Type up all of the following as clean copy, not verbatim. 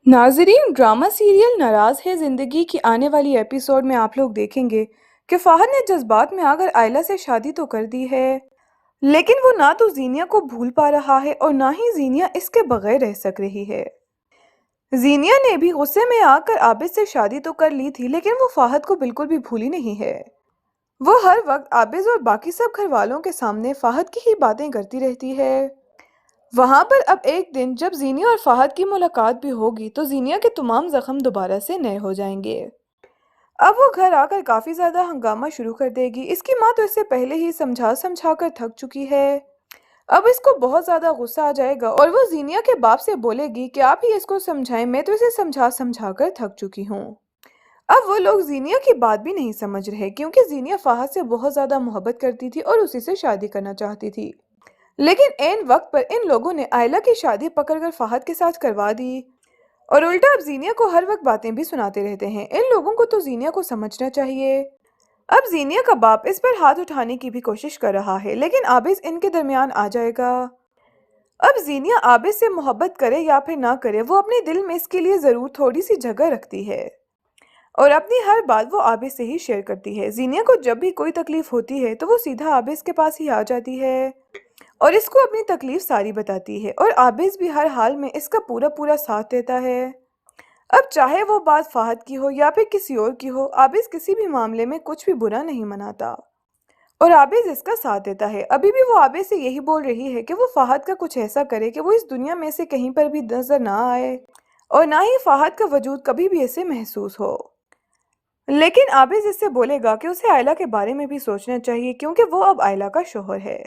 नाजरीन, drama serial नाराज है जिंदगी की आने वाली एपिसोड में आप लोग देखेंगे कि फहद ने जज्बात में आकर आयला से शादी तो कर दी है, लेकिन वो ना तो जीनिया को भूल पा रहा है और ना ही जीनिया इसके बगैर रह सक रही है। जीनिया ने भी गुस्से में आकर आबिद से शादी तो कर ली थी, लेकिन वो फहद को बिल्कुल भी भूली नहीं है। वो हर वक्त आबिद और बाकी सब घर वालों के सामने फहद की ही बातें करती रहती है। वहां पर अब एक दिन जब जीनिया और फहद की मुलाकात भी होगी तो जीनिया के तमाम जख्म दोबारा से नए हो जाएंगे। अब वो घर आकर काफी ज्यादा हंगामा शुरू कर देगी। इसकी माँ तो इससे पहले ही समझा समझा कर थक चुकी है। अब इसको बहुत ज्यादा गुस्सा आ जाएगा और वो जीनिया के बाप से बोलेगी कि आप ही इसको समझाएं, मैं तो इसे समझा समझा कर थक चुकी हूँ। अब वो लोग जीनिया की बात भी नहीं समझ रहे, क्योंकि जीनिया फहद से बहुत ज्यादा मोहब्बत करती थी और उसी से शादी करना चाहती थी। लेकिन ऐन वक्त पर इन लोगों ने आयला की शादी पकड़कर फहद के साथ करवा दी और उल्टा अब जीनिया को हर वक्त बातें भी सुनाते रहते हैं। इन लोगों को तो जीनिया को समझना चाहिए। अब जीनिया का बाप इस पर हाथ उठाने की भी कोशिश कर रहा है, लेकिन आबिद इनके दरमियान आ जाएगा। अब जीनिया आबिद से मोहब्बत करे या फिर ना करे, वो अपने दिल में इसके लिए जरूर थोड़ी सी जगह रखती है और अपनी हर बात वो आबिद से ही शेयर करती है। जीनिया को जब भी कोई तकलीफ होती है तो वो सीधा आबिद के पास ही आ जाती है और इसको अपनी तकलीफ सारी बताती है और आबिद भी हर हाल में इसका पूरा पूरा साथ देता है। अब चाहे वो बात फहद की हो या फिर किसी और की हो, आबिद किसी भी मामले में कुछ भी बुरा नहीं मनाता और आबिद इसका साथ देता है। अभी भी वो आबिद से यही बोल रही है कि वो फहद का कुछ ऐसा करे कि वो इस दुनिया में से कहीं पर भी नजर ना आए और ना ही फहद का वजूद कभी भी ऐसे महसूस हो। लेकिन आबिद इससे बोलेगा कि उसे आयला के बारे में भी सोचना चाहिए, क्योंकि वो अब आयला का शोहर है।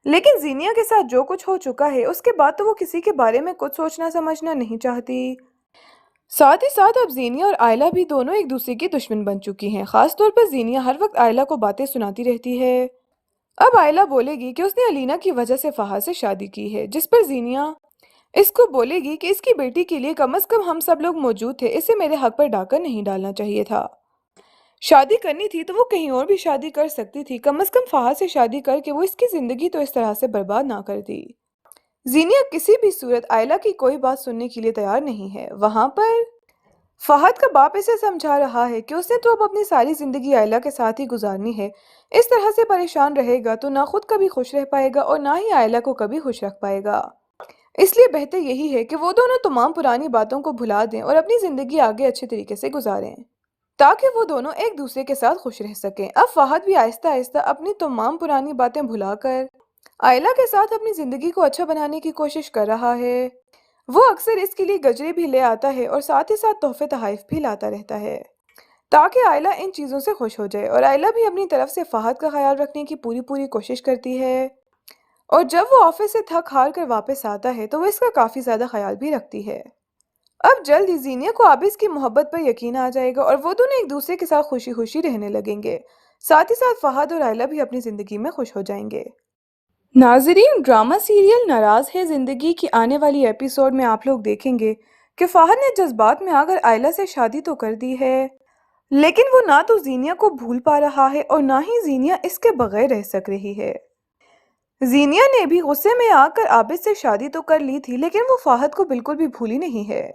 लेकिन जीनिया के साथ जो कुछ हो चुका है उसके बाद तो वो किसी के बारे में कुछ सोचना समझना नहीं चाहती। साथ ही साथ अब जीनिया और आयला भी दोनों एक दूसरे की दुश्मन बन चुकी हैं। खास तौर पर जीनिया हर वक्त आयला को बातें सुनाती रहती है। अब आयला बोलेगी कि उसने अलीना की वजह से फहद से शादी की है, जिस पर जीनिया इसको बोलेगी कि इसकी बेटी के लिए कम से कम हम सब लोग मौजूद थे, इसे मेरे हक पर डाका नहीं डालना चाहिए था। शादी करनी थी तो वो कहीं और भी शादी कर सकती थी, कम से कम फहद से शादी करके वो इसकी जिंदगी तो इस तरह से बर्बाद ना कर दी। जीनिया किसी भी सूरत आयला की कोई बात सुनने के लिए तैयार नहीं है। वहां पर फहद का बाप इसे समझा रहा है कि उसने तो अब अपनी सारी जिंदगी आयला के साथ ही गुजारनी है। इस तरह से परेशान रहेगा तो ना खुद कभी खुश रह पाएगा और ना ही आयला को कभी खुश रख पाएगा। इसलिए बेहतर यही है कि वो दोनों तमाम पुरानी बातों को भुला दें और अपनी जिंदगी आगे अच्छे तरीके से गुजारें, ताकि वो दोनों एक दूसरे के साथ खुश रह सकें। अब फहद भी आहिस्ता आहिस्ता अपनी तमाम पुरानी बातें भुलाकर आयला के साथ अपनी जिंदगी को अच्छा बनाने की कोशिश कर रहा है। वो अक्सर इसके लिए गजरे भी ले आता है और साथ ही साथ तोहफे तहाइफ भी लाता रहता है, ताकि आयला इन चीज़ों से खुश हो जाए। और आयला भी अपनी तरफ से फहद का ख्याल रखने की पूरी पूरी कोशिश करती है और जब वो ऑफिस से थक हार कर वापस आता है तो वो इसका काफ़ी ज़्यादा ख्याल भी रखती है। अब जल्द ही जीनिया को आबिद की मोहब्बत पर यकीन आ जाएगा और वो दोनों एक दूसरे के साथ खुशी खुशी रहने लगेंगे। साथ ही साथ फहद और आयला भी अपनी जिंदगी में खुश हो जाएंगे। नाजरीन, ड्रामा सीरियल नाराज है जिंदगी की आने वाली एपिसोड में आप लोग देखेंगे कि फहद ने जज्बात में आकर आयला से शादी तो कर दी है, लेकिन वो ना तो जीनिया को भूल पा रहा है और ना ही जीनिया इसके बगैर रह सक रही है। जीनिया ने भी गुस्से में आकर आबिद से शादी तो कर ली थी, लेकिन वो फहद को बिल्कुल भी भूली नहीं है।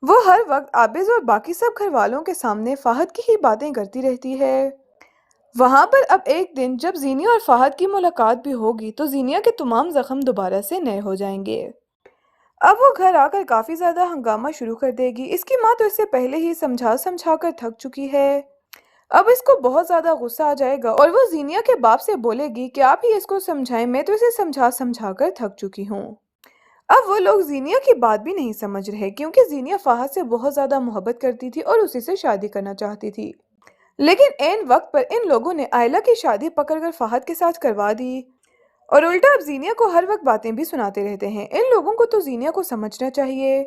वो हर वक्त आबिद और बाकी सब घर वालों के सामने फहद की ही बातें करती रहती है। वहां पर अब एक दिन जब जीनिया और फहद की मुलाकात भी होगी तो जीनिया के तमाम जख्म दोबारा से नए हो जाएंगे। अब वो घर आकर काफी ज्यादा हंगामा शुरू कर देगी। इसकी माँ तो इससे पहले ही समझा समझा कर थक चुकी है। अब इसको बहुत ज्यादा गुस्सा आ जाएगा और वो जीनिया के बाप से बोलेगी कि आप ही इसको समझाएं, मैं तो इसे समझा समझा कर थक चुकी हूँ। अब वो लोग जीनिया की बात भी नहीं समझ रहे, क्योंकि जीनिया फहद से बहुत ज्यादा मोहब्बत करती थी और उसी से शादी करना चाहती थी। लेकिन ऐन वक्त पर इन लोगों ने आयला की शादी पकड़कर फहद के साथ करवा दी और उल्टा अब जीनिया को हर वक्त बातें भी सुनाते रहते हैं। इन लोगों को तो जीनिया को समझना चाहिए।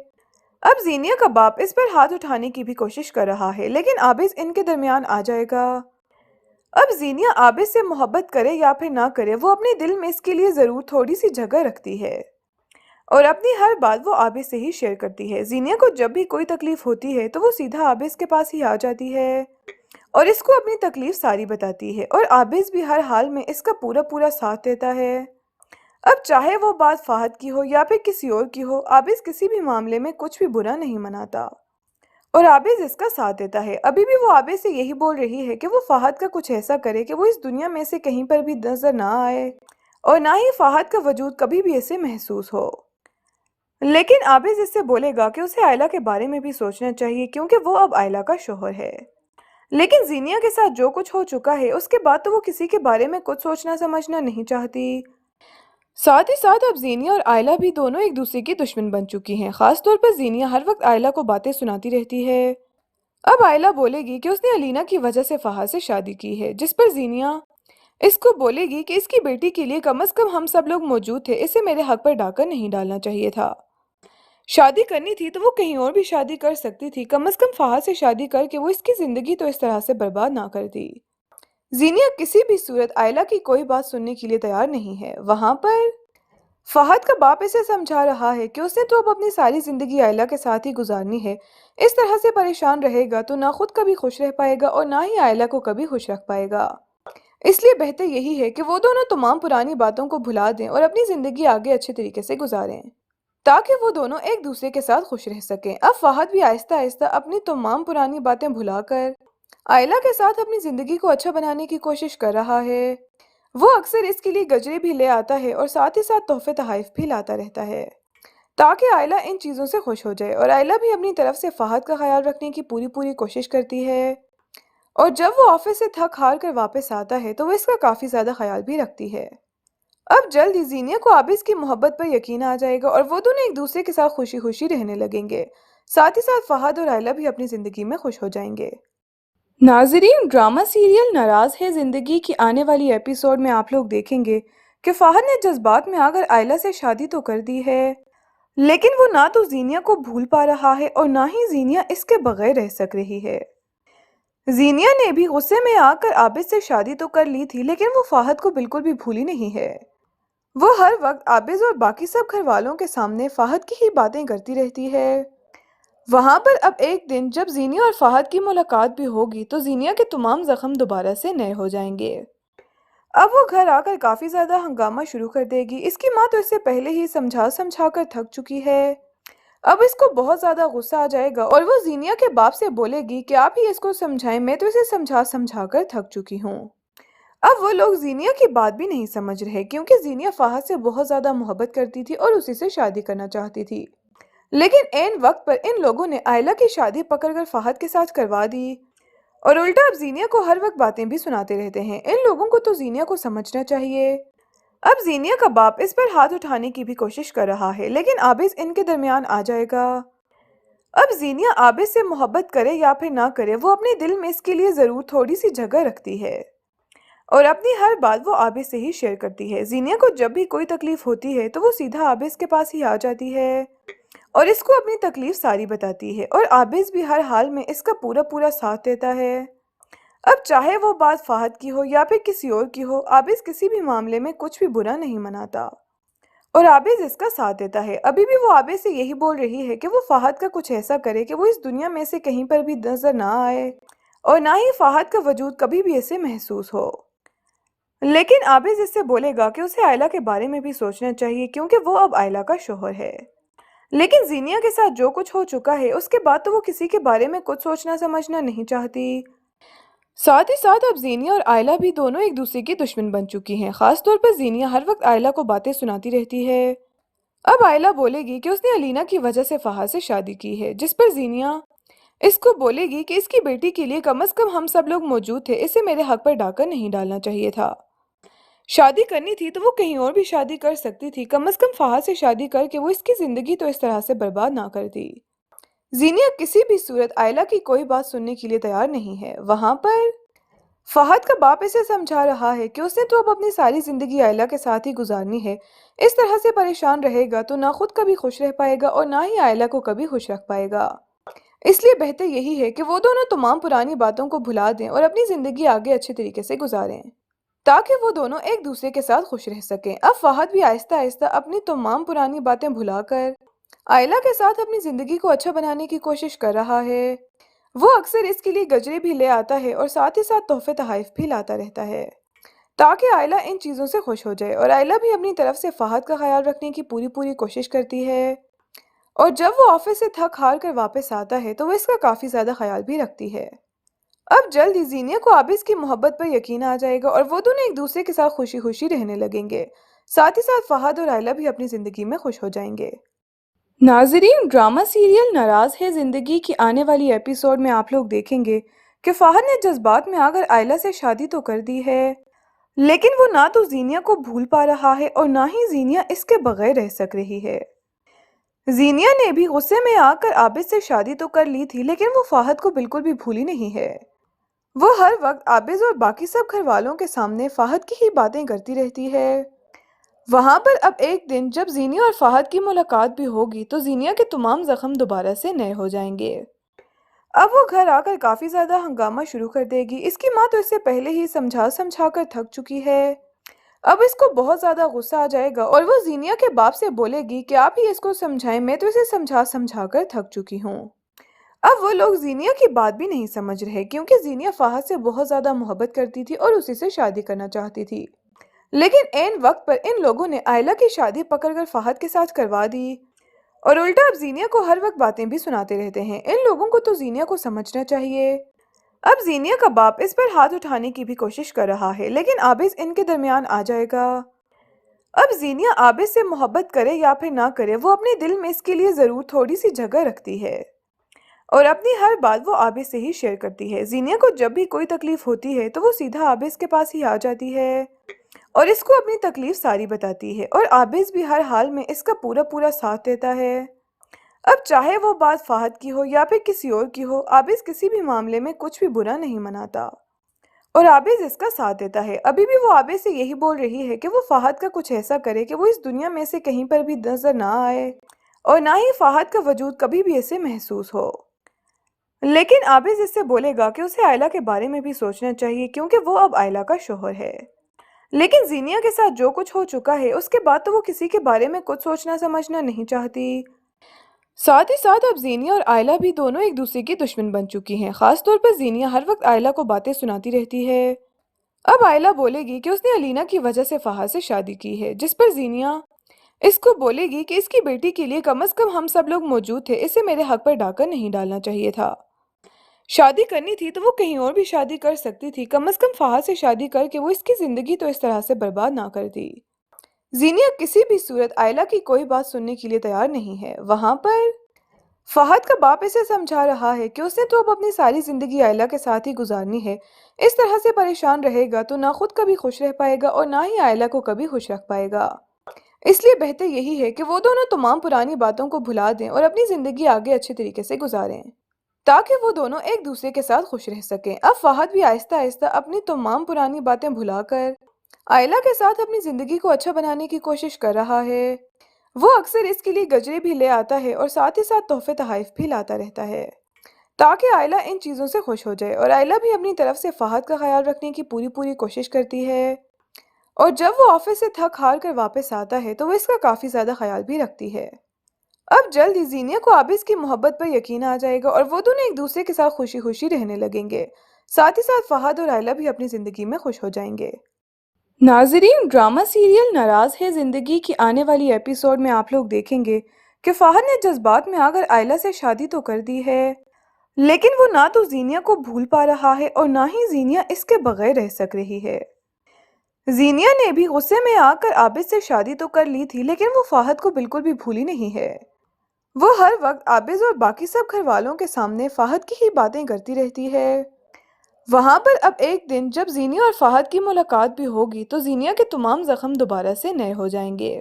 अब जीनिया का बाप इस पर हाथ उठाने की भी कोशिश कर रहा है, लेकिन आबिद इनके दरमियान आ जाएगा। अब जीनिया आबिद से मोहब्बत करे या फिर ना करे, वो अपने दिल में इसके लिए जरूर थोड़ी सी जगह रखती है और अपनी हर बात वो आबिद से ही शेयर करती है। जीनिया को जब भी कोई तकलीफ होती है तो वो सीधा आबिद के पास ही आ जाती है और इसको अपनी तकलीफ सारी बताती है और आबिद भी हर हाल में इसका पूरा पूरा साथ देता है। अब चाहे वो बात फहद की हो या फिर किसी और की हो, आबिद किसी भी मामले में कुछ भी बुरा नहीं मनाता और आबिद इसका साथ देता है। अभी भी वो आबिद से यही बोल रही है कि वो फहद का कुछ ऐसा करे कि वो इस दुनिया में से कहीं पर भी नजर ना आए और ना ही फहद का वजूद कभी भी ऐसे महसूस हो। लेकिन आबिद इससे बोलेगा कि उसे आयला के बारे में भी सोचना चाहिए क्योंकि वो अब आयला का शौहर है। लेकिन जीनिया के साथ जो कुछ हो चुका है उसके बाद तो वो किसी के बारे में कुछ सोचना समझना नहीं चाहती। साथ ही साथ अब जीनिया और आयला भी दोनों एक दूसरे की दुश्मन बन चुकी हैं। खास तौर पर जीनिया हर वक्त आयला को बातें सुनाती रहती है। अब आयला बोलेगी कि उसने अलीना की वजह से फहाद से शादी की है, जिस पर जीनिया इसको बोलेगी कि इसकी बेटी के लिए कम से कम हम सब लोग मौजूद थे, इसे मेरे हक पर डाका नहीं डालना चाहिए था। शादी करनी थी तो वो कहीं और भी शादी कर सकती थी, कम से कम फहाद से शादी करके वो इसकी जिंदगी तो इस तरह से बर्बाद ना करती। जीनिया किसी भी सूरत आयला की कोई बात सुनने के लिए तैयार नहीं है। वहां पर फहद का बाप इसे समझा रहा है कि उसने तो अब अपनी सारी जिंदगी आयला के साथ ही गुजारनी है। इस तरह से परेशान रहेगा तो ना खुद कभी खुश रह पाएगा और ना ही आयला को कभी खुश रख पाएगा। इसलिए बेहतर यही है कि वो दोनों तमाम पुरानी बातों को भुला दें और अपनी जिंदगी आगे अच्छे तरीके से गुजारें, ताकि वो दोनों एक दूसरे के साथ खुश रह सकें। अब फहद भी आहिस्ता आहिस्ता अपनी तमाम पुरानी बातें भुलाकर आयला के साथ अपनी जिंदगी को अच्छा बनाने की कोशिश कर रहा है। वो अक्सर इसके लिए गजरे भी ले आता है और साथ ही साथ तोहफे तहाइफ भी लाता रहता है, ताकि आयला इन चीज़ों से खुश हो जाए। और आयला भी अपनी तरफ से फहद का ख्याल रखने की पूरी पूरी कोशिश करती है। और जब वो ऑफिस से थक हार कर वापस आता है तो वो इसका काफ़ी ज़्यादा ख्याल भी रखती है। अब जल्द ही जीनिया को आबिद की मोहब्बत पर यकीन आ जाएगा और वो दोनों एक दूसरे के साथ खुशी खुशी रहने लगेंगे। साथ ही साथ फहद और आयला भी अपनी ज़िंदगी में खुश हो जाएंगे। नाजरीन, ड्रामा सीरियल नाराज है जिंदगी की आने वाली एपिसोड में आप लोग देखेंगे कि फहद ने जज्बात में आकर आयला से शादी तो कर दी है, लेकिन वो ना तो जीनिया को भूल पा रहा है और ना ही जीनिया इसके बगैर रह सक रही है। जीनिया ने भी गुस्से में आकर आबिद से शादी तो कर ली थी, लेकिन वो फहद को बिल्कुल भी भूली नहीं है। वो हर वक्त आबिद और बाकी सब घर वालों के सामने फहद की ही बातें करती रहती है। वहां पर अब एक दिन जब जीनिया और फहद की मुलाकात भी होगी तो जीनिया के तमाम जख्म दोबारा से नए हो जाएंगे। अब वो घर आकर काफी ज्यादा हंगामा शुरू कर देगी। इसकी माँ तो इससे पहले ही समझा समझा कर थक चुकी है। अब इसको बहुत ज्यादा गुस्सा आ जाएगा और वो जीनिया के बाप से बोलेगी कि आप ही इसको समझाएं, मैं तो इसे समझा समझा कर थक चुकी हूँ। अब वो लोग जीनिया की बात भी नहीं समझ रहे, क्योंकि जीनिया फहद से बहुत ज्यादा मोहब्बत करती थी और उसी से शादी करना चाहती थी। लेकिन ऐन वक्त पर इन लोगों ने आयला की शादी पकड़कर फहद के साथ करवा दी और उल्टा अब जीनिया को हर वक्त बातें भी सुनाते रहते हैं। इन लोगों को तो जीनिया को समझना चाहिए। अब जीनिया का बाप इस पर हाथ उठाने की भी कोशिश कर रहा है, लेकिन आबिद इनके दरमियान आ जाएगा। अब जीनिया आबिद से मोहब्बत करे या फिर ना करे, वो अपने दिल में इसके लिए जरूर थोड़ी सी जगह रखती है और अपनी हर बात वो आबिद से ही शेयर करती है। जीनिया को जब भी कोई तकलीफ होती है तो वो सीधा आबिद के पास ही आ जाती है और इसको अपनी तकलीफ सारी बताती है और आबिद भी हर हाल में इसका पूरा पूरा साथ देता है। अब चाहे वो बात फहद की हो या फिर किसी और की हो, आबिद किसी भी मामले में कुछ भी बुरा नहीं मनाता और आबिद इसका साथ देता है। अभी भी वो आबिद से यही बोल रही है कि वो फहद का कुछ ऐसा करे कि वो इस दुनिया में से कहीं पर भी नजर ना आए और ना ही फहद का वजूद कभी भी ऐसे महसूस हो। लेकिन आबिद इससे बोलेगा कि उसे आयला के बारे में भी सोचना चाहिए क्योंकि वो अब आयला का शौहर है। लेकिन जीनिया के साथ जो कुछ हो चुका है उसके बाद तो वो किसी के बारे में कुछ सोचना समझना नहीं चाहती। साथ ही साथ अब जीनिया और आयला भी दोनों एक दूसरे की दुश्मन बन चुकी हैं। खास तौर पर जीनिया हर वक्त आयला को बातें सुनाती रहती है। अब आयला बोलेगी कि उसने अलीना की वजह से फहाद से शादी की है, जिस पर जीनिया इसको बोलेगी कि इसकी बेटी के लिए कम से कम हम सब लोग मौजूद थे, इसे मेरे हक पर डाका नहीं डालना चाहिए था। शादी करनी थी तो वो कहीं और भी शादी कर सकती थी, कम से कम फहद से शादी करके वो इसकी जिंदगी तो इस तरह से बर्बाद ना करती। जीनिया किसी भी सूरत आयला की कोई बात सुनने के लिए तैयार नहीं है। वहां पर फहद का बाप इसे समझा रहा है कि उसने तो अब अपनी सारी जिंदगी आयला के साथ ही गुजारनी है। इस तरह से परेशान रहेगा तो ना खुद कभी खुश रह पाएगा और ना ही आयला को कभी खुश रख पाएगा। इसलिए बेहतर यही है कि वो दोनों तमाम पुरानी बातों को भुला दें और अपनी जिंदगी आगे अच्छे तरीके से गुजारें, ताकि वो दोनों एक दूसरे के साथ खुश रह सकें। अब फहद भी आहिस्ता आहिस्ता अपनी तमाम पुरानी बातें भुलाकर आयला के साथ अपनी जिंदगी को अच्छा बनाने की कोशिश कर रहा है। वो अक्सर इसके लिए गजरे भी ले आता है और साथ ही साथ तोहफे तहाइफ भी लाता रहता है, تاکہ آئلہ ان چیزوں سے خوش ہو جائے، اور آئلہ بھی اپنی طرف سے فہد کا خیال رکھنے کی پوری کوشش کرتی ہے، اور جب وہ آفس سے تھک ہار کر واپس آتا ہے تو وہ اس کا کافی زیادہ خیال بھی رکھتی ہے۔ اب جلد ہی زینیا کو عابس کی محبت پر یقین آ جائے گا، اور وہ دونوں ایک دوسرے کے ساتھ خوشی خوشی رہنے لگیں گے، ساتھ ہی ساتھ فہد اور آئلہ بھی اپنی زندگی میں خوش ہو جائیں گے۔ ناظرین، ڈرامہ سیریل ناراض ہے زندگی کی آنے والی ایپیسوڈ میں آپ لوگ دیکھیں گے کہ فہد نے جذبات میں آ کر آئلہ سے شادی تو کر دی ہے، لیکن وہ نہ تو زینیا کو بھول پا رہا ہے اور نہ ہی زینیا اس کے بغیر رہ سک رہی ہے۔ زینیا نے بھی غصے میں آ کر عابس سے شادی تو کر لی تھی، لیکن وہ فہد کو بالکل بھی بھولی نہیں ہے۔ وہ ہر وقت عابس اور باقی سب گھر والوں کے سامنے فہد کی ہی باتیں کرتی رہتی ہے۔ وہاں پر اب ایک دن جب زینیا اور فہد کی ملاقات بھی ہوگی تو زینیا کے تمام زخم دوبارہ سے نئے ہو جائیں گے۔ اب وہ گھر آ کر کافی زیادہ ہنگامہ شروع کر دے گی۔ اس کی ماں تو اس سے پہلے ہی سمجھا کر تھک چکی ہے۔ اب اس کو بہت زیادہ غصہ آ جائے گا اور وہ زینیا کے باپ سے بولے گی کہ آپ ہی اس کو سمجھائیں، میں تو اسے سمجھا کر تھک چکی ہوں۔ اب وہ لوگ زینیا کی بات بھی نہیں سمجھ رہے، کیونکہ زینیا فہد سے بہت زیادہ محبت کرتی تھی اور اسی سے شادی کرنا چاہتی تھی، لیکن عین وقت پر ان لوگوں نے آئلہ کی شادی پکڑ کر فہد کے ساتھ کروا دی، اور الٹا اب زینیا کو ہر وقت باتیں بھی سناتے رہتے ہیں۔ ان لوگوں کو تو زینیا کو سمجھنا چاہیے۔ اب زینیا کا باپ اس پر ہاتھ اٹھانے کی بھی کوشش کر رہا ہے، لیکن عابس ان کے درمیان آ جائے گا۔ اب زینیا عابس سے محبت کرے یا پھر نہ کرے، وہ اپنے دل میں اس کے لیے ضرور تھوڑی سی جگہ رکھتی ہے، اور اپنی ہر بات وہ عابس سے ہی شیئر کرتی ہے۔ زینیا کو جب بھی کوئی تکلیف ہوتی ہے تو وہ سیدھا عابس کے پاس ہی آ جاتی ہے اور اس کو اپنی تکلیف ساری بتاتی ہے، اور عابس بھی ہر حال میں اس کا پورا ساتھ دیتا ہے۔ اب چاہے وہ بات فہد کی ہو یا پھر کسی اور کی ہو، عابس کسی بھی معاملے میں کچھ بھی برا نہیں مناتا، اور عابس اس کا ساتھ دیتا ہے۔ ابھی بھی وہ عابس سے یہی بول رہی ہے کہ وہ فہد کا کچھ ایسا کرے کہ وہ اس دنیا میں سے کہیں پر بھی نظر نہ آئے، اور نہ ہی فہد کا وجود کبھی بھی اسے محسوس ہو۔ لیکن عابس اس سے بولے گا کہ اسے آئلہ کے بارے میں بھی سوچنا چاہیے، کیونکہ وہ اب آئلہ کا شوہر ہے۔ لیکن زینیا کے ساتھ جو کچھ ہو چکا ہے اس کے بعد تو وہ کسی کے بارے میں کچھ سوچنا سمجھنا نہیں چاہتی۔ ساتھ ہی ساتھ اب زینیا اور آئلہ بھی دونوں ایک دوسرے کی دشمن بن چکی ہیں۔ خاص طور پر زینیا ہر وقت آئلہ کو باتیں سناتی رہتی ہے۔ اب آئلہ بولے گی کہ اس نے علینا کی وجہ سے فہد سے شادی کی ہے، جس پر زینیا اس کو بولے گی کہ اس کی بیٹی کے لیے کم از کم ہم سب لوگ موجود تھے، اسے میرے حق پر ڈاکر نہیں ڈالنا چاہیے تھا۔ شادی کرنی تھی تو وہ کہیں اور بھی شادی کر سکتی تھی، کم از کم فہد سے شادی کر کے وہ اس کی زندگی تو اس طرح سے برباد نہ کرتی۔ زینیا کسی بھی صورت آئلہ کی کوئی بات سننے کے لیے تیار نہیں ہے۔ وہاں پر فہد کا باپ اسے سمجھا رہا ہے کہ اس نے تو اب اپنی ساری زندگی آئلہ کے ساتھ ہی گزارنی ہے، اس طرح سے پریشان رہے گا تو نہ خود کبھی خوش رہ پائے گا اور نہ ہی آئلہ کو کبھی خوش رکھ پائے گا۔ اس لیے بہتر یہی ہے کہ وہ دونوں تمام پرانی باتوں کو بھلا دیں اور اپنی زندگی آگے اچھے طریقے سے گزاریں، تاکہ وہ دونوں ایک دوسرے کے ساتھ خوش رہ سکیں۔ اب فہد بھی آہستہ آہستہ اپنی تمام پرانی باتیں بھلا کر آئلہ کے ساتھ اپنی زندگی کو اچھا بنانے کی کوشش کر رہا ہے۔ وہ اکثر اس کے لیے گجرے بھی لے آتا ہے اور ساتھ ہی ساتھ تحفے تحائف بھی لاتا رہتا ہے، تاکہ آئلہ ان چیزوں سے خوش ہو جائے، اور آئلہ بھی اپنی طرف سے فہد کا خیال رکھنے کی پوری کوشش کرتی ہے، اور جب وہ آفس سے تھک ہار کر واپس آتا ہے تو وہ اس کا کافی زیادہ خیال بھی رکھتی ہے۔ اب جلد ہی زینیا کو عابس کی محبت پر یقین آ جائے گا اور وہ دونوں ایک دوسرے کے ساتھ خوشی خوشی رہنے لگیں گے، ساتھ ہی ساتھ فہد اور آئلہ بھی اپنی زندگی میں خوش ہو جائیں گے۔ ناظرین، ڈرامہ سیریل ناراض ہے زندگی کی آنے والی ایپیسوڈ میں آپ لوگ دیکھیں گے کہ فہد نے جذبات میں آ کر آئلہ سے شادی تو کر دی ہے، لیکن وہ نہ تو زینیا کو بھول پا رہا ہے اور نہ ہی زینیا اس کے بغیر رہ سک رہی ہے۔ زینیا نے بھی غصے میں آ کر عابس سے شادی تو کر لی تھی، لیکن وہ فہد کو بالکل بھی بھولی نہیں ہے۔ وہ ہر وقت عابس اور باقی سب گھر والوں کے سامنے فہد کی ہی باتیں کرتی رہتی ہے۔ وہاں پر اب ایک دن جب زینیا اور فہد کی ملاقات بھی ہوگی تو زینیا کے تمام زخم دوبارہ سے نئے ہو جائیں گے۔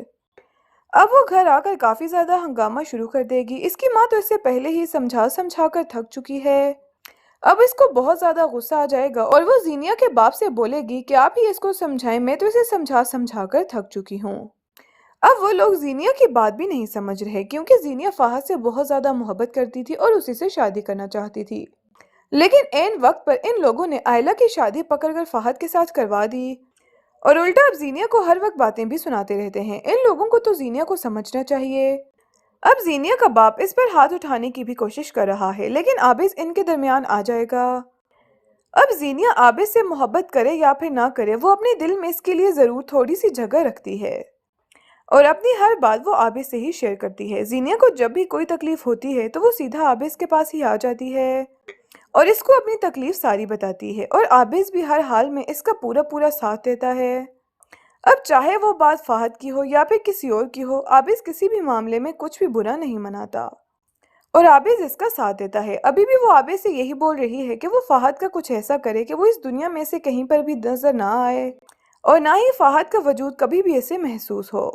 اب وہ گھر آ کر کافی زیادہ ہنگامہ شروع کر دے گی۔ اس کی ماں تو اس سے پہلے ہی سمجھا کر تھک چکی ہے۔ اب اس کو بہت زیادہ غصہ آ جائے گا اور وہ زینیا کے باپ سے بولے گی کہ آپ ہی اس کو سمجھائیں، میں تو اسے سمجھا کر تھک چکی ہوں۔ اب وہ لوگ زینیا کی بات بھی نہیں سمجھ رہے، کیونکہ زینیا فہد سے بہت زیادہ محبت کرتی تھی اور اسی سے شادی کرنا چاہتی تھی، لیکن عین وقت پر ان لوگوں نے آئلہ کی شادی پکڑ کر فہد کے ساتھ کروا دی، اور الٹا اب زینیا کو ہر وقت باتیں بھی سناتے رہتے ہیں۔ ان لوگوں کو تو زینیا کو سمجھنا چاہیے۔ اب زینیا کا باپ اس پر ہاتھ اٹھانے کی بھی کوشش کر رہا ہے، لیکن عابس ان کے درمیان آ جائے گا۔ अब ज़ीनिया आबिद से मोहब्बत करे या फिर ना करे, वो अपने दिल में इसके लिए ज़रूर थोड़ी सी जगह रखती है और अपनी हर बात वो आबिद से ही शेयर करती है। ज़ीनिया को जब भी कोई तकलीफ होती है तो वो सीधा आबिद के पास ही आ जाती है और इसको अपनी तकलीफ सारी बताती है और आबिद भी हर हाल में इसका पूरा पूरा साथ देता है। अब चाहे वो बात फाहद की हो या फिर किसी और की हो, आबिद किसी भी मामले में कुछ भी बुरा नहीं मनाता और आबिद इसका साथ देता है। अभी भी वो आबिद से यही बोल रही है कि वो फाहद का कुछ ऐसा करे कि वो इस दुनिया में से कहीं पर भी नजर ना आए और ना ही फाहद का वजूद कभी भी ऐसे महसूस हो।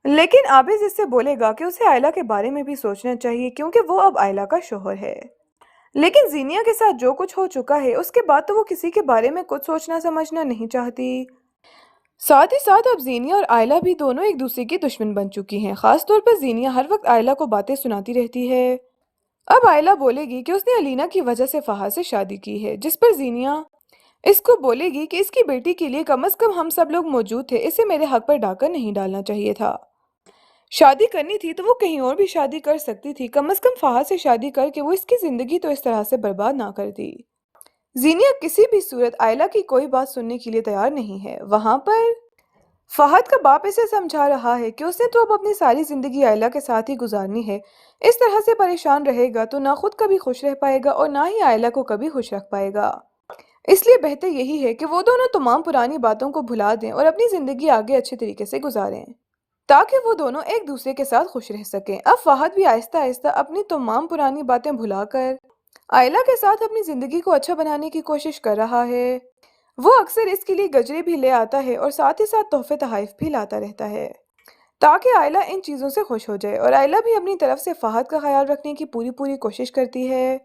लेकिन आबिद इससे बोलेगा कि उसे आयला के बारे में भी सोचना चाहिए क्योंकि वो अब आयला का शौहर है। लेकिन जीनिया के साथ जो कुछ हो चुका है उसके बाद तो वो किसी के बारे में कुछ सोचना समझना नहीं चाहती। साथ ही साथ अब जीनिया और आयला भी दोनों एक दूसरे की दुश्मन बन चुकी हैं। खास तौर पर जीनिया हर वक्त आयला को बातें सुनाती रहती है। अब आयला बोलेगी कि उसने अलीना की वजह से फहाद से शादी की है, जिस पर जीनिया इसको बोलेगी कि इसकी बेटी के लिए कम से कम हम सब लोग मौजूद थे, इसे मेरे हक पर डाका नहीं डालना चाहिए था। शादी करनी थी तो वो कहीं और भी शादी कर सकती थी, कम से कम फहाद से शादी करके वो इसकी जिंदगी तो इस तरह से बर्बाद ना करती। जीनिया किसी भी सूरत आयला की कोई बात सुनने के लिए तैयार नहीं है। वहां पर फहद का बाप इसे समझा रहा है कि उसने तो अब अपनी सारी जिंदगी आयला के साथ ही गुजारनी है। इस तरह से परेशान रहेगा तो ना खुद कभी खुश रह पाएगा और ना ही आयला को कभी खुश रख पाएगा। इसलिए बेहतर यही है कि वो दोनों तमाम पुरानी बातों को भुला दें और अपनी जिंदगी आगे अच्छे तरीके से गुजारें ताकि वो दोनों एक दूसरे के साथ खुश रह सकें। अब फहद भी आहिस्ता आहिस्ता अपनी तमाम पुरानी बातें भुलाकर आयला के साथ अपनी जिंदगी को अच्छा बनाने की कोशिश कर रहा है। वो अक्सर इसके लिए गजरे भी ले आता है और साथ ही साथ तोहफे तहाइफ भी लाता रहता है ताकि आयला इन चीज़ों से खुश हो जाए और आयला भी अपनी तरफ से फहद का ख्याल रखने की पूरी पूरी कोशिश करती है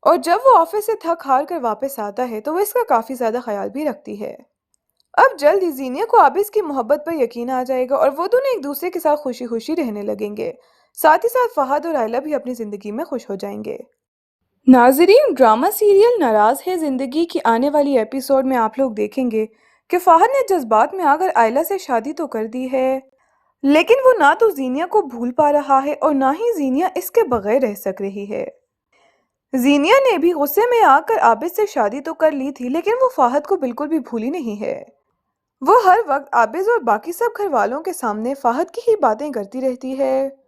और जब वो ऑफिस से थक हार कर वापस आता है तो वो इसका काफ़ी ज़्यादा ख्याल भी रखती है। अब जल्द ही जीनिया को आबिद की मोहब्बत पर यकीन आ जाएगा और वो दोनों एक दूसरे के साथ खुशी खुशी रहने लगेंगे। साथ ही साथ फहद और आयला भी अपनी ज़िंदगी में खुश हो जाएंगे। नाजरीन, ड्रामा सीरियल नाराज है जिंदगी की आने वाली एपिसोड में आप लोग देखेंगे कि फहद ने जज्बात में आकर आयला से शादी तो कर दी है, लेकिन वो ना तो जीनिया को भूल पा रहा है और ना ही जीनिया इसके बगैर रह सक रही है। जीनिया ने भी गुस्से में आकर आबिद से शादी तो कर ली थी, लेकिन वो फहद को बिल्कुल भी भूली नहीं है। वो हर वक्त आबिद और बाकी सब घर वालों के सामने फहद की ही बातें करती रहती है।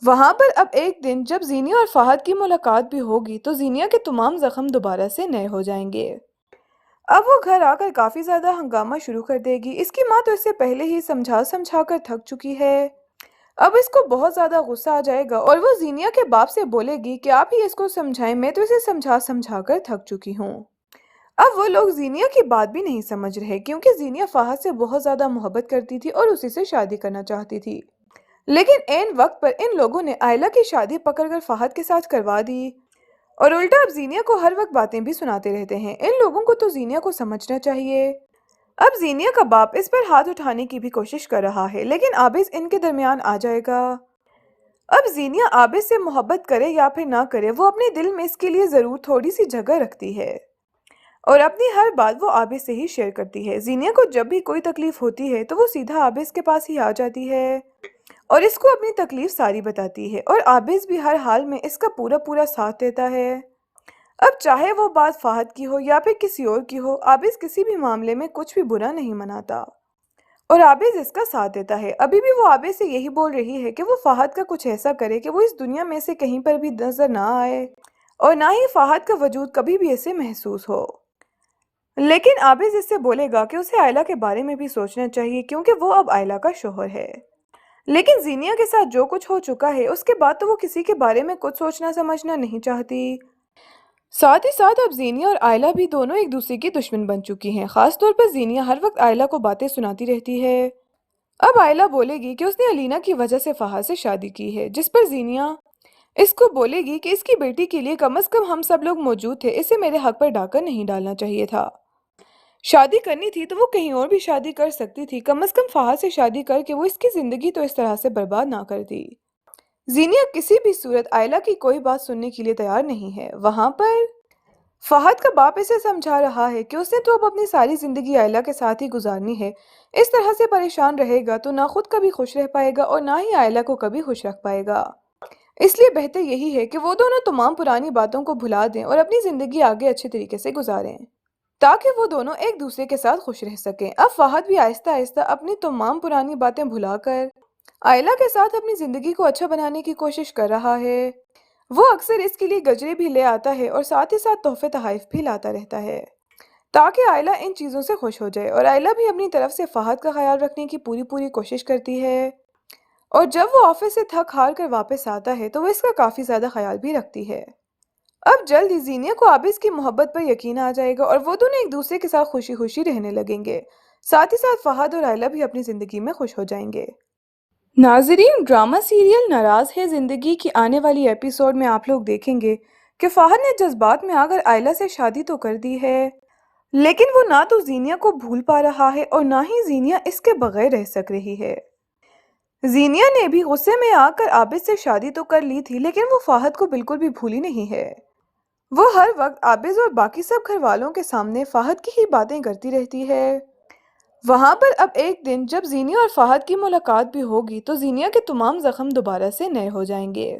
वहां पर अब एक दिन जब जीनिया और फहद की मुलाकात भी होगी तो जीनिया के तमाम जख्म दोबारा से नए हो जाएंगे। अब वो घर आकर काफी ज्यादा हंगामा शुरू कर देगी। इसकी माँ तो इससे पहले ही समझा समझा कर थक चुकी है। अब इसको बहुत ज्यादा गुस्सा आ जाएगा और वो जीनिया के बाप से बोलेगी कि आप ही इसको समझाएं, मैं तो इसे समझा समझा कर थक चुकी हूँ। अब वो लोग जीनिया की बात भी नहीं समझ रहे क्योंकि जीनिया फहद से बहुत ज्यादा मोहब्बत करती थी और उसी से शादी करना चाहती थी। लेकिन ऐन वक्त पर इन लोगों ने आयला की शादी पकड़कर फहद के साथ करवा दी और उल्टा अब जीनिया को हर वक्त बातें भी सुनाते रहते हैं। इन लोगों को तो जीनिया को समझना चाहिए। अब जीनिया का बाप इस पर हाथ उठाने की भी कोशिश कर रहा है, लेकिन आबिद इनके दरमियान आ जाएगा। अब जीनिया आबिद से मोहब्बत करे या फिर ना करे, वो अपने दिल में इसके लिए जरूर थोड़ी सी जगह रखती है और अपनी हर बात वो आबिद से ही शेयर करती है। जीनिया को जब भी कोई तकलीफ होती है तो वो सीधा आबिद के पास ही आ जाती है और इसको अपनी तकलीफ सारी बताती है और आबिद भी हर हाल में इसका पूरा पूरा साथ देता है। अब चाहे वो बात फहद की हो या फिर किसी और की हो, आबिद किसी भी मामले में कुछ भी बुरा नहीं मनाता और आबिद इसका साथ देता है। अभी भी वो आबिद से यही बोल रही है कि वो फहद का कुछ ऐसा करे कि वो इस दुनिया में से कहीं पर भी नजर ना आए और ना ही फहद का वजूद कभी भी ऐसे महसूस हो। लेकिन आबिद इससे बोलेगा कि उसे आयला के बारे में भी सोचना चाहिए क्योंकि वो अब आयला का शौहर है। लेकिन जीनिया के साथ जो कुछ हो चुका है उसके बाद तो वो किसी के बारे में कुछ सोचना समझना नहीं चाहती। साथ ही साथ अब जीनिया और आयला भी दोनों एक दूसरे की दुश्मन बन चुकी हैं। खास तौर पर जीनिया हर वक्त आयला को बातें सुनाती रहती है। अब आयला बोलेगी कि उसने अलीना की वजह से फहाद से शादी की है, जिस पर जीनिया इसको बोलेगी कि इसकी बेटी के लिए कम से कम हम सब लोग मौजूद थे, इसे मेरे हक पर डाका नहीं डालना चाहिए था। शादी करनी थी तो वो कहीं और भी शादी कर सकती थी, कम से कम फहद से शादी करके वो इसकी जिंदगी तो इस तरह से बर्बाद ना करती। जीनिया किसी भी सूरत आयला की कोई बात सुनने के लिए तैयार नहीं है। वहां पर फहद का बाप इसे समझा रहा है कि उसने तो अब अपनी सारी जिंदगी आयला के साथ ही गुजारनी है। इस तरह से परेशान रहेगा तो ना खुद कभी खुश रह पाएगा और ना ही आयला को कभी खुश रख पाएगा। اس لیے بہتر یہی ہے کہ وہ دونوں تمام پرانی باتوں کو بھلا دیں اور اپنی زندگی آگے اچھے طریقے سے گزاریں تاکہ وہ دونوں ایک دوسرے کے ساتھ خوش رہ سکیں۔ اب فہد بھی آہستہ آہستہ اپنی تمام پرانی باتیں بھلا کر آئلہ کے ساتھ اپنی زندگی کو اچھا بنانے کی کوشش کر رہا ہے۔ وہ اکثر اس کے لیے گجرے بھی لے آتا ہے اور ساتھ ہی ساتھ تحفے تحائف بھی لاتا رہتا ہے تاکہ آئلہ ان چیزوں سے خوش ہو جائے، اور آئلہ بھی اپنی طرف سے فہد کا خیال رکھنے کی پوری کوشش کرتی ہے، اور جب وہ آفس سے تھک ہار کر واپس آتا ہے تو وہ اس کا کافی زیادہ خیال بھی رکھتی ہے۔ اب جلد ہی زینیا کو عابس کی محبت پر یقین آ جائے گا اور وہ دونوں ایک دوسرے کے ساتھ خوشی خوشی رہنے لگیں گے، ساتھ ہی ساتھ فہد اور آئلہ بھی اپنی زندگی میں خوش ہو جائیں گے۔ ناظرین، ڈرامہ سیریل ناراض ہے زندگی کی آنے والی ایپیسوڈ میں آپ لوگ دیکھیں گے کہ فہد نے جذبات میں آ کر آئلہ سے شادی تو کر دی ہے، لیکن وہ نہ تو زینیا کو بھول پا رہا ہے اور نہ ہی زینیا اس کے بغیر رہ سک رہی ہے۔ زینیا نے بھی غصے میں آ کر عابس سے شادی تو کر لی تھی، لیکن وہ فہد کو بالکل بھی بھولی نہیں ہے۔ وہ ہر وقت عابس اور باقی سب گھر والوں کے سامنے فہد کی ہی باتیں کرتی رہتی ہے۔ وہاں پر اب ایک دن جب زینیا اور فہد کی ملاقات بھی ہوگی تو زینیا کے تمام زخم دوبارہ سے نئے ہو جائیں گے۔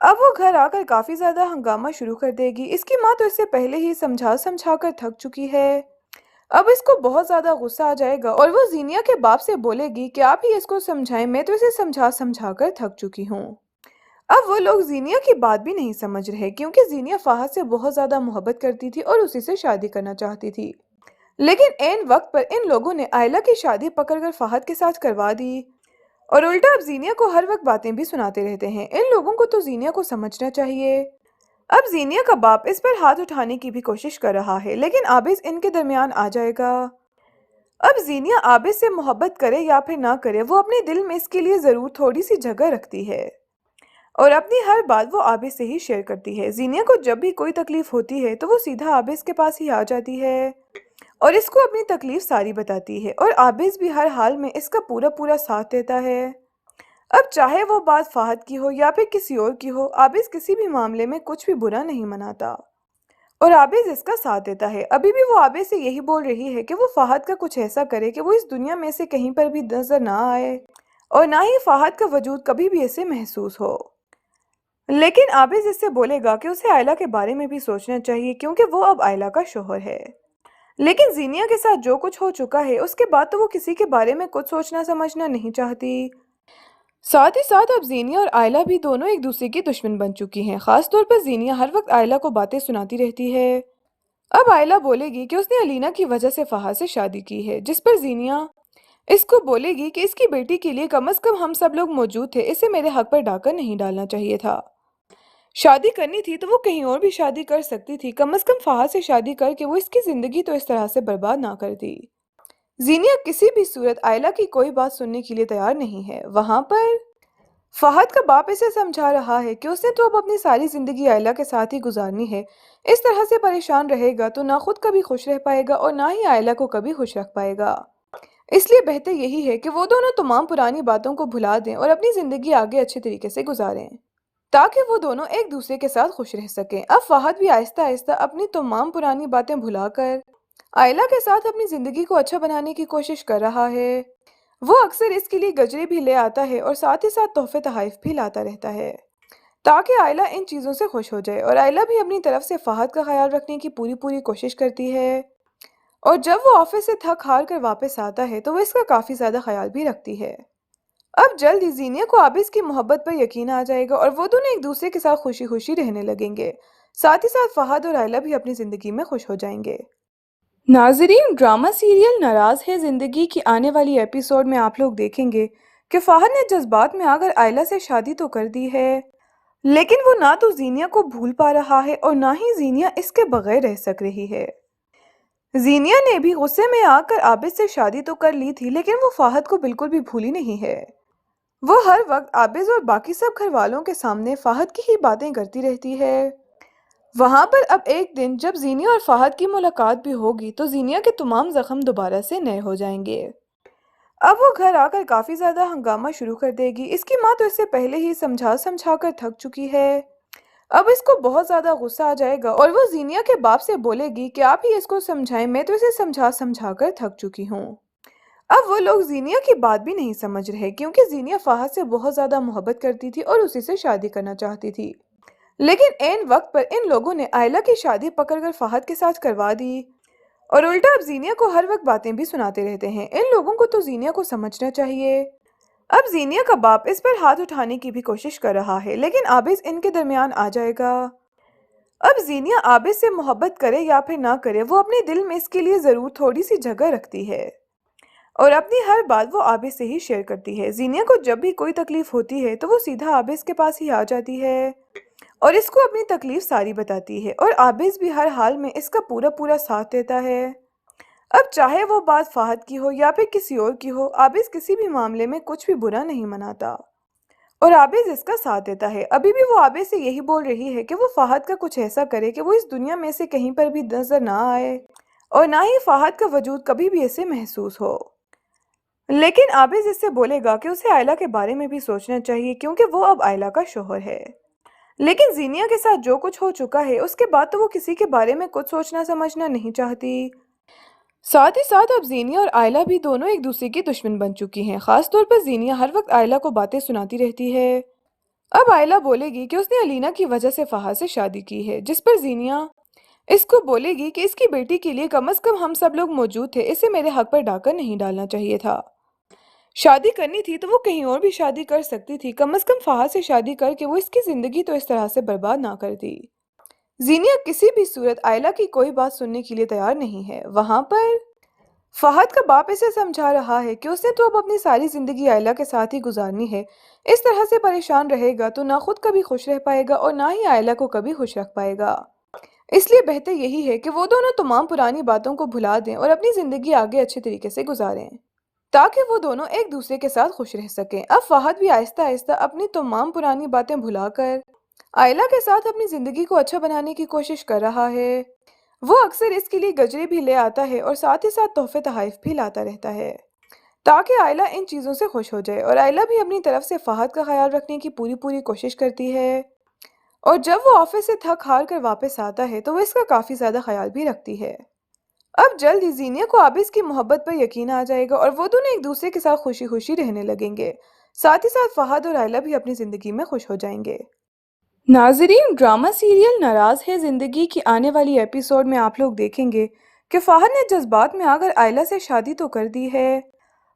اب وہ گھر آ کر کافی زیادہ ہنگامہ شروع کر دے گی۔ اس کی ماں تو اس سے پہلے ہی سمجھا کر تھک چکی ہے۔ اب اس کو بہت زیادہ غصہ آ جائے گا اور وہ زینیا کے باپ سے بولے گی کہ آپ ہی اس کو سمجھائیں، میں تو اسے سمجھا کر تھک چکی ہوں۔ اب وہ لوگ زینیا کی بات بھی نہیں سمجھ رہے کیونکہ زینیا فہد سے بہت زیادہ محبت کرتی تھی اور اسی سے شادی کرنا چاہتی تھی، لیکن عین وقت پر ان لوگوں نے آئلہ کی شادی پکڑ کر فہد کے ساتھ کروا دی، اور الٹا اب زینیا کو ہر وقت باتیں بھی سناتے رہتے ہیں۔ ان لوگوں کو تو زینیا کو سمجھنا چاہیے۔ اب زینیا کا باپ اس پر ہاتھ اٹھانے کی بھی کوشش کر رہا ہے، لیکن عابس ان کے درمیان آ جائے گا۔ اب زینیا عابس سے محبت کرے یا پھر نہ کرے، وہ اپنے دل میں اس کے لیے ضرور تھوڑی سی جگہ رکھتی ہے اور اپنی ہر بات وہ عابس سے ہی شیئر کرتی ہے۔ زینیا کو جب بھی کوئی تکلیف ہوتی ہے تو وہ سیدھا عابس کے پاس ہی آ جاتی ہے اور اس کو اپنی تکلیف ساری بتاتی ہے، اور عابس بھی ہر حال میں اس کا پورا ساتھ دیتا ہے۔ اب چاہے وہ بات فہد کی ہو یا پھر کسی اور کی ہو، عابس کسی بھی معاملے میں کچھ بھی برا نہیں مناتا اور عابس اس کا ساتھ دیتا ہے۔ ابھی بھی وہ عابس سے یہی بول رہی ہے کہ وہ فہد کا کچھ ایسا کرے کہ وہ اس دنیا میں سے کہیں پر بھی نظر نہ آئے اور نہ ہی فہد کا وجود کبھی بھی اسے محسوس ہو، لیکن عابس اس سے بولے گا کہ اسے آئلہ کے بارے میں بھی سوچنا چاہیے کیونکہ وہ اب آئلہ کا شوہر ہے۔ لیکن زینیا کے ساتھ جو کچھ ہو چکا ہے اس کے بعد تو وہ کسی کے بارے میں کچھ سوچنا سمجھنا نہیں چاہتی۔ ساتھ ہی ساتھ اب زینیا اور آئلہ بھی دونوں ایک دوسرے کی دشمن بن چکی ہیں۔ خاص طور پر زینیا ہر وقت آئلہ کو باتیں سناتی رہتی ہے۔ اب آئلہ بولے گی کہ اس نے علینا کی وجہ سے فہد سے شادی کی ہے، جس پر زینیا اس کو بولے گی کہ اس کی بیٹی کے لیے کم از کم ہم سب لوگ موجود تھے، اسے میرے حق پر ڈاکر نہیں ڈالنا چاہیے تھا۔ شادی کرنی تھی تو وہ کہیں اور بھی شادی کر سکتی تھی، کم از کم فہد سے شادی کر کے وہ اس کی زندگی تو اس طرح سے برباد نہ کرتی۔ زینیا کسی بھی صورت آئلہ کی کوئی بات سننے کے لیے تیار نہیں ہے۔ وہاں پر فہد کا باپ اسے سمجھا رہا ہے کہ اس نے تو اب اپنی ساری زندگی آئلہ کے ساتھ ہی گزارنی ہے، اس طرح سے پریشان رہے گا تو نہ خود کبھی خوش رہ پائے گا اور نہ ہی آئلہ کو کبھی خوش رکھ پائے گا۔ اس لیے بہتر یہی ہے کہ وہ دونوں تمام پرانی باتوں کو بھلا دیں اور اپنی زندگی آگے اچھے طریقے سے گزاریں تاکہ وہ دونوں ایک دوسرے کے ساتھ خوش رہ سکیں۔ اب فہد بھی آہستہ آہستہ اپنی تمام پرانی باتیں بھلا کر آئلہ کے ساتھ اپنی زندگی کو اچھا بنانے کی کوشش کر رہا ہے۔ وہ اکثر اس کے لیے گجرے بھی لے آتا ہے اور ساتھ ہی ساتھ تحفے تحائف بھی لاتا رہتا ہے تاکہ آئلہ ان چیزوں سے خوش ہو جائے، اور آئلہ بھی اپنی طرف سے فہد کا خیال رکھنے کی پوری کوشش کرتی ہے، اور جب وہ آفس سے تھک ہار کر واپس آتا ہے تو وہ اس کا کافی زیادہ خیال بھی رکھتی ہے۔ اب جلد ہی زینیا کو عابس کی محبت پر یقین آ جائے گا اور وہ دونوں ایک دوسرے کے ساتھ خوشی خوشی رہنے لگیں گے، ساتھ ہی ساتھ فہد اور آئلہ بھی اپنی زندگی میں خوش ہو جائیں گے۔ ناظرین، ڈرامہ سیریل ناراض ہے زندگی کی آنے والی ایپیسوڈ میں آپ لوگ دیکھیں گے کہ فہد نے جذبات میں آ کر آئلہ سے شادی تو کر دی ہے، لیکن وہ نہ تو زینیا کو بھول پا رہا ہے اور نہ ہی زینیا اس کے بغیر رہ سک رہی ہے۔ زینیا نے بھی غصے میں آ کر عابس سے شادی تو کر لی تھی، لیکن وہ فہد کو بالکل بھی بھولی نہیں ہے۔ وہ ہر وقت عابس اور باقی سب گھر والوں کے سامنے فہد کی ہی باتیں کرتی رہتی ہے۔ وہاں پر اب ایک دن جب زینیا اور فہد کی ملاقات بھی ہوگی تو زینیا کے تمام زخم دوبارہ سے نئے ہو جائیں گے۔ اب وہ گھر آ کر کافی زیادہ ہنگامہ شروع کر دے گی۔ اس کی ماں تو اس سے پہلے ہی سمجھا کر تھک چکی ہے۔ اب اس کو بہت زیادہ غصہ آ جائے گا اور وہ زینیا کے باپ سے بولے گی کہ آپ ہی اس کو سمجھائیں، میں تو اسے سمجھا کر تھک چکی ہوں۔ اب وہ لوگ زینیا کی بات بھی نہیں سمجھ رہے کیونکہ زینیا فہد سے بہت زیادہ محبت کرتی تھی اور اسی سے شادی کرنا چاہتی تھی۔ لیکن عین وقت پر ان لوگوں نے آئلہ کی شادی پکڑ کر فہد کے ساتھ کروا دی، اور الٹا اب زینیا کو ہر وقت باتیں بھی سناتے رہتے ہیں۔ ان لوگوں کو تو زینیا کو سمجھنا چاہیے۔ اب زینیا کا باپ اس پر ہاتھ اٹھانے کی بھی کوشش کر رہا ہے، لیکن عابد ان کے درمیان آ جائے گا۔ اب زینیا عابد سے محبت کرے یا پھر نہ کرے، وہ اپنے دل میں اس کے لیے ضرور تھوڑی سی جگہ رکھتی ہے اور اپنی ہر بات وہ عابد سے ہی شیئر کرتی ہے۔ زینیا کو جب بھی کوئی تکلیف ہوتی ہے تو وہ سیدھا عابد کے پاس ہی آ جاتی ہے اور اس کو اپنی تکلیف ساری بتاتی ہے، اور عابد بھی ہر حال میں اس کا پورا پورا ساتھ دیتا ہے۔ اب چاہے وہ بات فہد کی ہو یا پھر کسی اور کی ہو، عابد کسی بھی معاملے میں کچھ بھی برا نہیں مناتا اور عابد اس کا ساتھ دیتا ہے۔ ابھی بھی وہ عابد سے یہی بول رہی ہے کہ وہ فہد کا کچھ ایسا کرے کہ وہ اس دنیا میں سے کہیں پر بھی نظر نہ آئے اور نہ ہی فہد کا وجود کبھی بھی اسے محسوس ہو۔ لیکن عابد اس سے بولے گا کہ اسے آئلہ کے بارے میں بھی سوچنا چاہیے کیونکہ وہ اب آئلہ کا شوہر ہے۔ لیکن زینیا کے ساتھ جو کچھ ہو چکا ہے اس کے بعد تو وہ کسی کے بارے میں کچھ سوچنا سمجھنا نہیں چاہتی۔ ساتھ ہی ساتھ اب زینیا اور آئلہ بھی دونوں ایک دوسرے کی دشمن بن چکی ہیں۔ خاص طور پر زینیا ہر وقت آئلہ کو باتیں سناتی رہتی ہے۔ اب آئلہ بولے گی کہ اس نے علینا کی وجہ سے فہد سے شادی کی ہے، جس پر زینیا اس کو بولے گی کہ اس کی بیٹی کے لیے کم از کم ہم سب لوگ موجود تھے، اسے میرے حق پر ڈاکر نہیں ڈالنا چاہیے تھا۔ شادی کرنی تھی تو وہ کہیں اور بھی شادی کر سکتی تھی، کم از کم فہد سے شادی کر کے وہ اس کی زندگی تو اس طرح سے برباد نہ کرتی۔ زینیا کسی بھی صورت آئلہ کی کوئی بات سننے کے لیے تیار نہیں ہے۔ وہاں پر فہد کا باپ اسے سمجھا رہا ہے کہ اس نے تو اب اپنی ساری زندگی آئلہ کے ساتھ ہی گزارنی ہے، اس طرح سے پریشان رہے گا تو نہ خود کبھی خوش رہ پائے گا اور نہ ہی آئلہ کو کبھی خوش رکھ پائے گا۔ اس لیے بہتر یہی ہے کہ وہ دونوں تمام پرانی باتوں کو بھلا دیں اور اپنی زندگی آگے اچھے طریقے سے گزاریں تاکہ وہ دونوں ایک دوسرے کے ساتھ خوش رہ سکیں۔ اب فہد بھی آہستہ آہستہ اپنی تمام پرانی باتیں بھلا کر آئلہ کے ساتھ اپنی زندگی کو اچھا بنانے کی کوشش کر رہا ہے۔ وہ اکثر اس کے لیے گجرے بھی لے آتا ہے اور ساتھ ہی ساتھ تحفے تحائف بھی لاتا رہتا ہے تاکہ آئلہ ان چیزوں سے خوش ہو جائے، اور آئلہ بھی اپنی طرف سے فہد کا خیال رکھنے کی پوری کوشش کرتی ہے، اور جب وہ آفس سے تھک ہار کر واپس آتا ہے تو وہ اس کا کافی زیادہ خیال بھی رکھتی ہے۔ اب جلد ہی زینیا کو عابد کی محبت پر یقین آ جائے گا اور وہ دونوں ایک دوسرے کے ساتھ خوشی خوشی رہنے لگیں گے۔ ساتھ ہی ساتھ فہد اور آئلہ بھی اپنی زندگی میں خوش ہو جائیں گے۔ ناظرین، ڈرامہ سیریل ناراض ہے زندگی کی آنے والی ایپیسوڈ میں آپ لوگ دیکھیں گے کہ فہد نے جذبات میں آ کر آئلہ سے شادی تو کر دی ہے،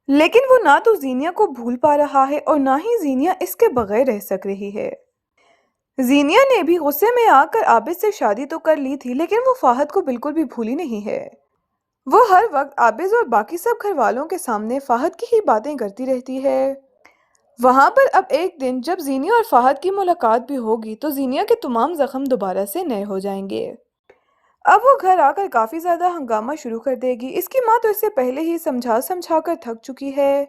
لیکن وہ نہ تو زینیا کو بھول پا رہا ہے اور نہ ہی زینیا اس کے بغیر رہ سک رہی ہے۔ زینیا نے بھی غصے میں آ کر عابد سے شادی تو کر لی تھی، لیکن وہ فہد کو بالکل بھی بھولی نہیں ہے۔ وہ ہر وقت عابد اور باقی سب گھر والوں کے سامنے فہد کی ہی باتیں کرتی رہتی ہے۔ وہاں پر اب ایک دن جب زینیا اور فہد کی ملاقات بھی ہوگی تو زینیا کے تمام زخم دوبارہ سے نئے ہو جائیں گے۔ اب وہ گھر آ کر کافی زیادہ ہنگامہ شروع کر دے گی۔ اس کی ماں تو اس سے پہلے ہی سمجھا کر تھک چکی ہے۔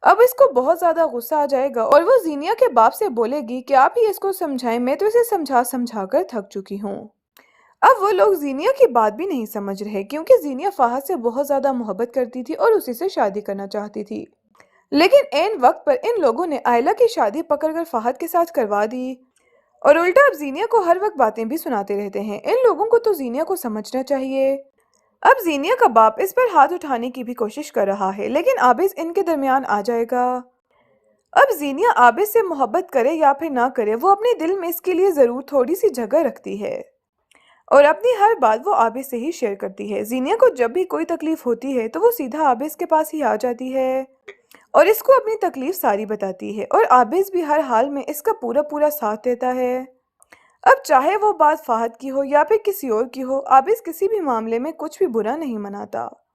اب اس کو بہت زیادہ غصہ آ جائے گا اور وہ زینیا کے باپ سے بولے گی کہ آپ ہی اس کو سمجھائیں، میں تو اسے سمجھا کر تھک چکی ہوں۔ اب وہ لوگ زینیا کی بات بھی نہیں سمجھ رہے کیونکہ زینیا فہد سے بہت زیادہ محبت کرتی تھی اور اسی سے شادی کرنا چاہتی تھی۔ لیکن عین وقت پر ان لوگوں نے آئلہ کی شادی پکڑ کر فہد کے ساتھ کروا دی، اور الٹا اب زینیا کو ہر وقت باتیں بھی سناتے رہتے ہیں۔ ان لوگوں کو تو زینیا کو سمجھنا چاہیے۔ اب زینیا کا باپ اس پر ہاتھ اٹھانے کی بھی کوشش کر رہا ہے، لیکن عابد ان کے درمیان آ جائے گا۔ اب زینیا عابد سے محبت کرے یا پھر نہ کرے، وہ اپنے دل میں اس کے لیے ضرور تھوڑی سی جگہ رکھتی ہے اور اپنی ہر بات وہ عابد سے ہی شیئر کرتی ہے۔ زینیا کو جب بھی کوئی تکلیف ہوتی ہے تو وہ سیدھا عابد کے پاس ہی آ جاتی ہے اور اس کو اپنی تکلیف ساری بتاتی ہے، اور عابد بھی ہر حال میں اس کا پورا ساتھ دیتا ہے۔ اب چاہے وہ بات فہد کی ہو یا پھر کسی اور کی ہو، عابد کسی بھی معاملے میں کچھ بھی برا نہیں مناتا۔